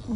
Hello,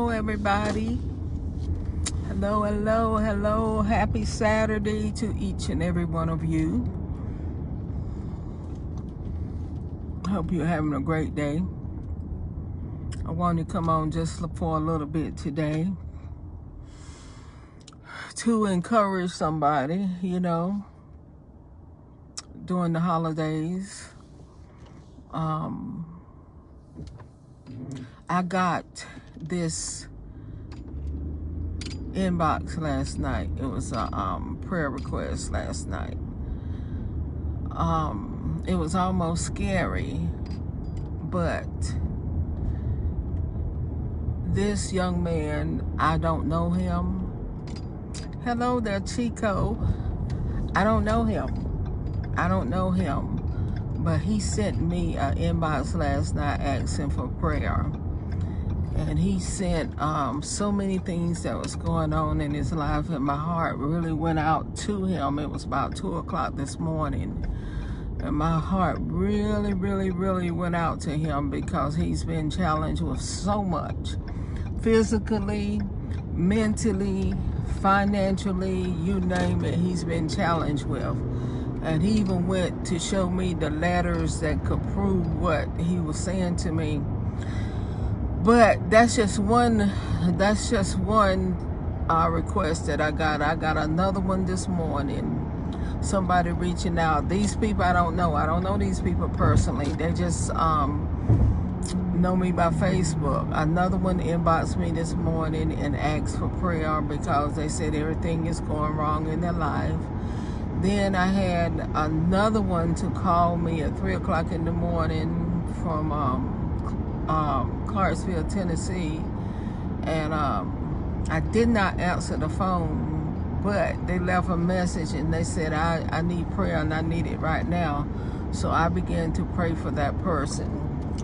everybody. Hello, hello, hello. Happy Saturday to each and every one of you. Hope you're having a great day. I want to come on just for a little bit today to encourage somebody, during the holidays. I got this inbox last night. It was a prayer request last night. It was almost scary, but this young man, I don't know him. Hello there, Chico. I don't know him, but he sent me an inbox last night asking for prayer. And he sent so many things that was going on in his life, and my heart really went out to him. It was about 2 o'clock this morning, and my heart really, really, really went out to him because he's been challenged with so much, physically, mentally, financially, you name it, he's been challenged with. And he even went to show me the letters that could prove what he was saying to me. But that's just one request that I got. I got another one this morning. Somebody reaching out. These people I don't know. I don't know these people personally. They just know me by Facebook. Another one inboxed me this morning and asked for prayer because they said everything is going wrong in their life. Then I had another one to call me at 3 o'clock in the morning from Clarksville, Tennessee, and I did not answer the phone, but they left a message and they said I need prayer and I need it right now. So I began to pray for that person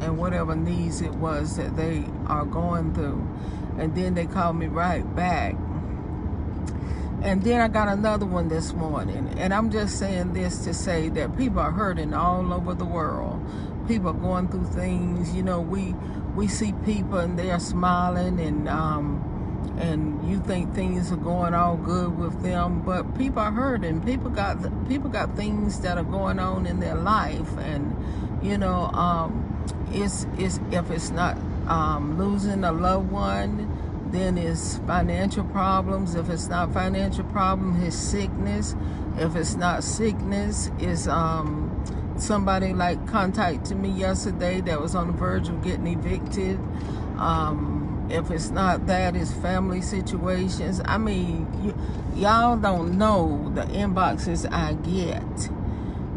and whatever needs it was that they are going through. And then they called me right back. And then I got another one this morning. And I'm just saying this to say that people are hurting all over the world. People are going through things. We see people and they are smiling and you think things are going all good with them, but people are hurting. People got things that are going on in their life, and it's if it's not losing a loved one, then it's financial problems. If it's not financial problem, it's sickness. If it's not sickness, it's somebody like contacted me yesterday that was on the verge of getting evicted. If it's not that, it's family situations. I mean, y'all don't know the inboxes I get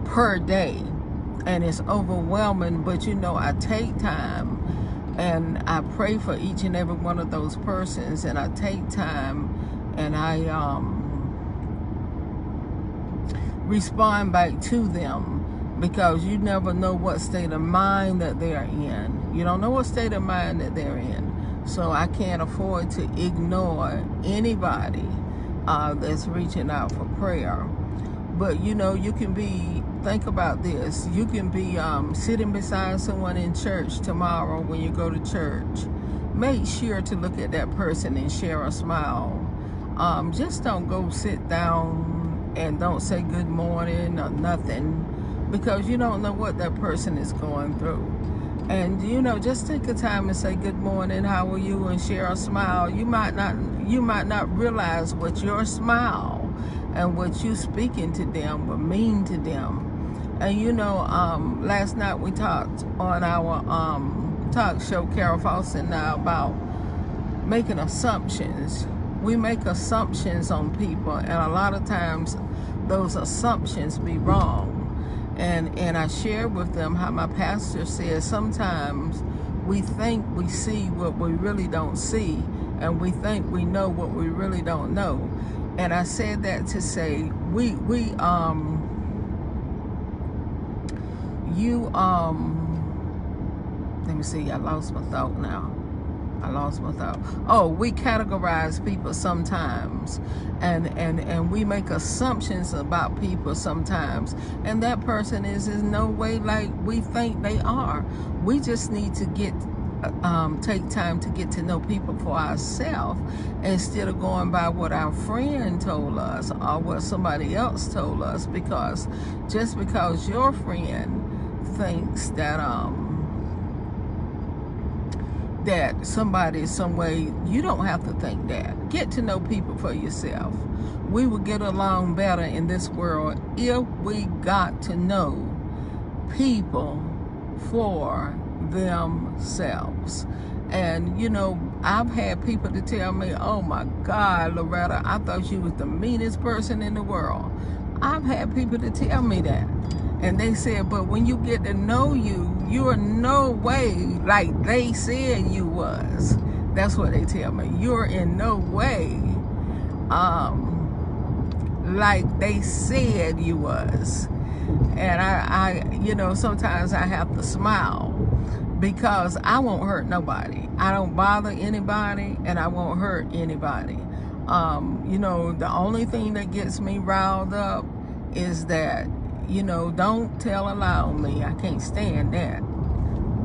per day, and it's overwhelming. But I take time and I pray for each and every one of those persons, and I take time and I respond back to them, because you never know what state of mind that they're in. You don't know what state of mind that they're in. So I can't afford to ignore anybody that's reaching out for prayer. But you can be, think about this, you can be sitting beside someone in church tomorrow when you go to church. Make sure to look at that person and share a smile. Just don't go sit down and don't say good morning or nothing, because you don't know what that person is going through. And just take the time and say good morning, how are you, and share a smile. You might not realize what your smile and what you speaking to them will mean to them. And last night we talked on our talk show, Carol Fawcett and I, about making assumptions. We make assumptions on people, and a lot of times those assumptions be wrong. And I shared with them how my pastor says sometimes we think we see what we really don't see, and we think we know what we really don't know. And I said that to say, let me see, I lost my thought now. Oh, we categorize people sometimes, and we make assumptions about people sometimes, and that person is in no way like we think they are. We just need to take time to get to know people for ourselves, instead of going by what our friend told us or what somebody else told us, because just because your friend thinks that that somebody some way, you don't have to think that. Get to know people for yourself. We will get along better in this world if we got to know people for themselves. And you know, I've had people to tell me, oh my God, Loretta, I thought you was the meanest person in the world. I've had people to tell me that. And they said, but when you get to know you, you're no way like they said you was. That's what they tell me. You're in no way like they said you was. And I you know, sometimes I have to smile, because I won't hurt nobody. I don't bother anybody, and I won't hurt anybody. You know, the only thing that gets me riled up is that, you know, don't tell a lie on me. I can't stand that.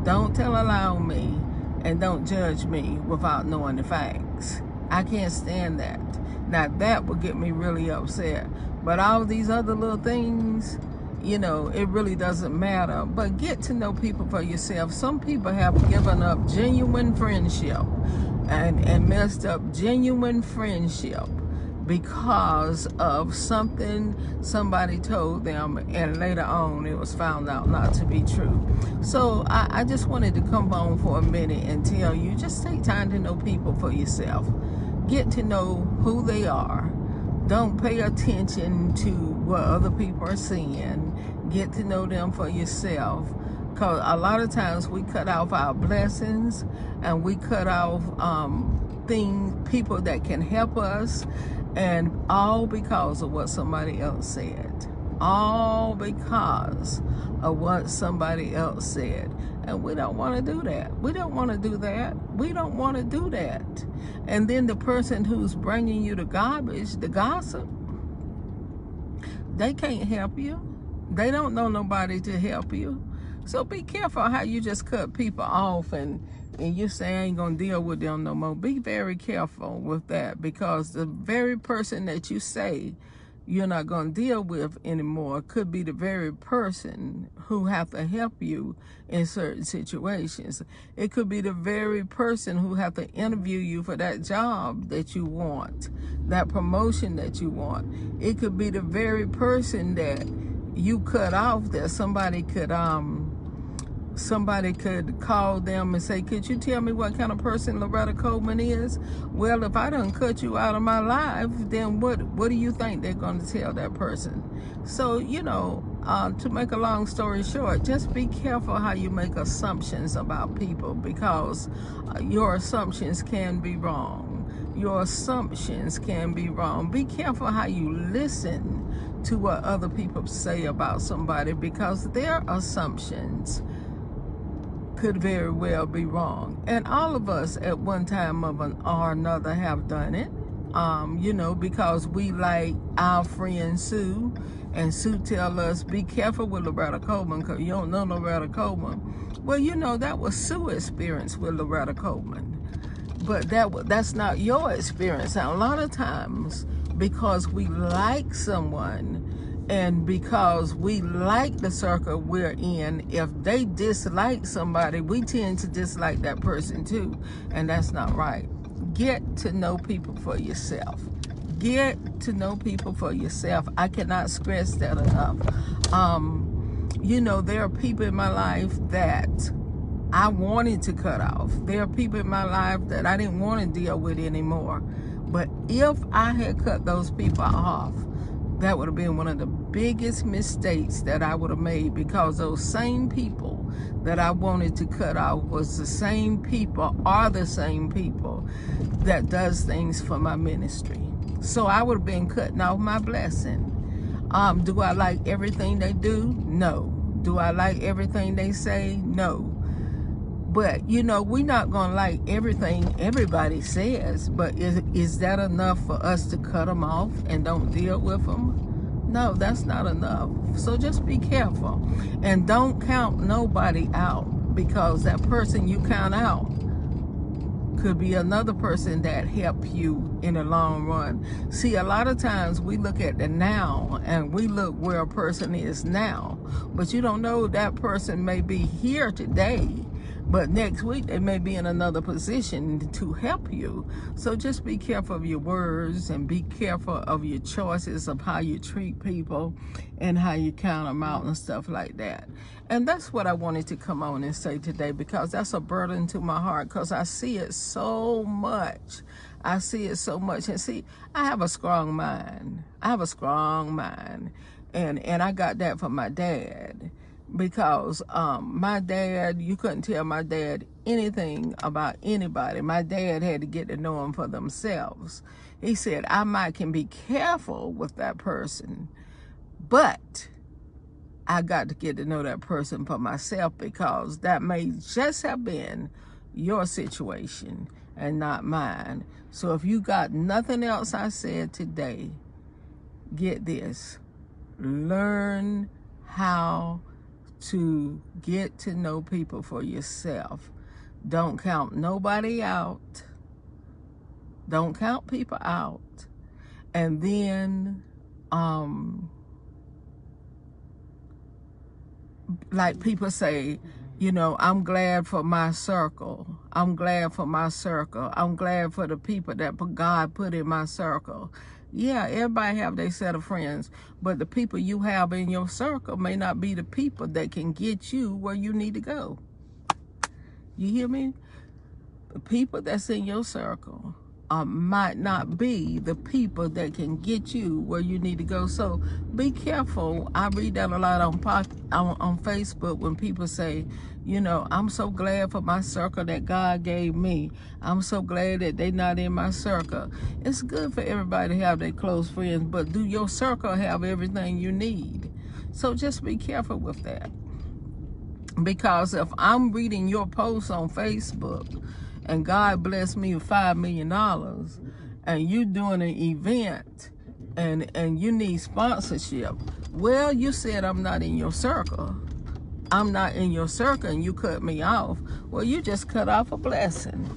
Don't tell a lie on me, and don't judge me without knowing the facts. I can't stand that. Now that would get me really upset. But all these other little things, you know, it really doesn't matter. But get to know people for yourself. Some people have given up genuine friendship and messed up genuine friendship because of something somebody told them, and later on it was found out not to be true. So I just wanted to come on for a minute and tell you, just take time to know people for yourself. Get to know who they are. Don't pay attention to what other people are saying. Get to know them for yourself. Because a lot of times we cut off our blessings, and we cut off people that can help us, and all because of what somebody else said. All because of what somebody else said. And we don't want to do that. We don't want to do that. We don't want to do that. And then the person who's bringing you the garbage, the gossip, they can't help you. They don't know nobody to help you. So be careful how you just cut people off and you say, I ain't gonna deal with them no more. Be very careful with that, because the very person that you say you're not gonna deal with anymore could be the very person who have to help you in certain situations. It could be the very person who have to interview you for that job that you want, that promotion that you want. It could be the very person that you cut off, that somebody could call them and say, could you tell me what kind of person Loretta Coleman is? Well, if I done cut you out of my life, then what do you think they're going to tell that person? So, you know, to make a long story short, just be careful how you make assumptions about people, because your assumptions can be wrong. Your assumptions can be wrong. Be careful how you listen to what other people say about somebody, because their assumptions could very well be wrong. And all of us at one time or another have done it, you know, because we like our friend Sue, and Sue tell us, be careful with Loretta Coleman, because you don't know Loretta Coleman. Well, you know, that was Sue's experience with Loretta Coleman. But that's not your experience. And a lot of times, because we like someone, and because we like the circle we're in, if they dislike somebody, we tend to dislike that person too. And that's not right. Get to know people for yourself. Get to know people for yourself. I cannot stress that enough. You know, there are people in my life that I wanted to cut off. There are people in my life that I didn't want to deal with anymore. But if I had cut those people off, that would have been one of the biggest mistakes that I would have made, because those same people that I wanted to cut off was the same people, are the same people that does things for my ministry. So I would have been cutting off my blessing. Do I like everything they do? No. Do I like everything they say? No. But, you know, we're not going to like everything everybody says, but is that enough for us to cut them off and don't deal with them? No, that's not enough. So just be careful. And don't count nobody out, because that person you count out could be another person that help you in the long run. See, a lot of times we look at the now and we look where a person is now, but you don't know that person may be here today, but next week they may be in another position to help you. So just be careful of your words and be careful of your choices of how you treat people and how you count them out and stuff like that. And that's what I wanted to come on and say today, because that's a burden to my heart, because I see it so much. I see it so much. And see, I have a strong mind. I have a strong mind. And I got that from my dad. Because my dad, you couldn't tell my dad anything about anybody. My dad had to get to know them for themselves. He said, I can be careful with that person, but I got to get to know that person for myself, because that may just have been your situation and not mine. So if you got nothing else I said today, get this. Learn how to get to know people for yourself. Don't count nobody out. Don't count people out. And then, like people say, you know, I'm glad for my circle. I'm glad for my circle. I'm glad for the people that God put in my circle. Yeah, everybody have their set of friends, but the people you have in your circle may not be the people that can get you where you need to go. You hear me? The people that's in your circle might not be the people that can get you where you need to go. So be careful. I read that a lot on Facebook when people say, you know, I'm so glad for my circle that God gave me. I'm so glad that they're not in my circle. It's good for everybody to have their close friends, but do your circle have everything you need? So just be careful with that. Because if I'm reading your posts on Facebook and God bless me with $5 million and you doing an event and you need sponsorship, well, you said I'm not in your circle. I'm not in your circle and you cut me off. Well, you just cut off a blessing.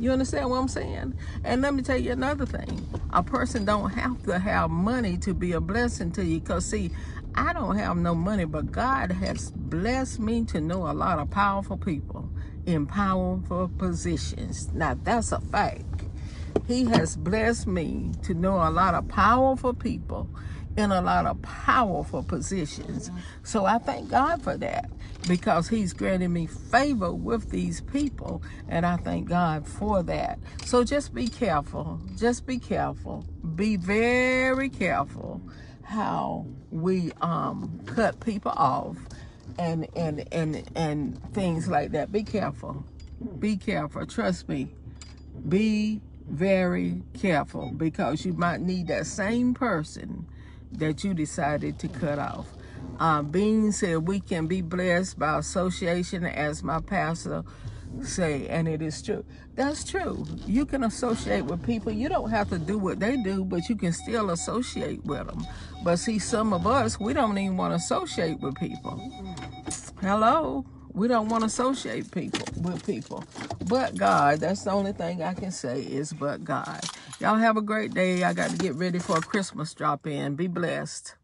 You understand what I'm saying? And let me tell you another thing. A person don't have to have money to be a blessing to you. Because, see, I don't have no money, but God has blessed me to know a lot of powerful people in powerful positions. Now, that's a fact. He has blessed me to know a lot of powerful people in a lot of powerful positions. So I thank God for that, because he's granted me favor with these people, and I thank God for that. So just be careful. Just be careful. Be very careful how we cut people off and things like that. Be careful. Be careful. Trust me. Be very careful, because you might need that same person that you decided to cut off. Bean said we can be blessed by association, as my pastor say, and it is true. That's true. You can associate with people. You don't have to do what they do, but you can still associate with them. But see, some of us, we don't even want to associate with people. Hello? We don't want to associate with people. But God, that's the only thing I can say is but God. Y'all have a great day. I got to get ready for a Christmas drop-in. Be blessed.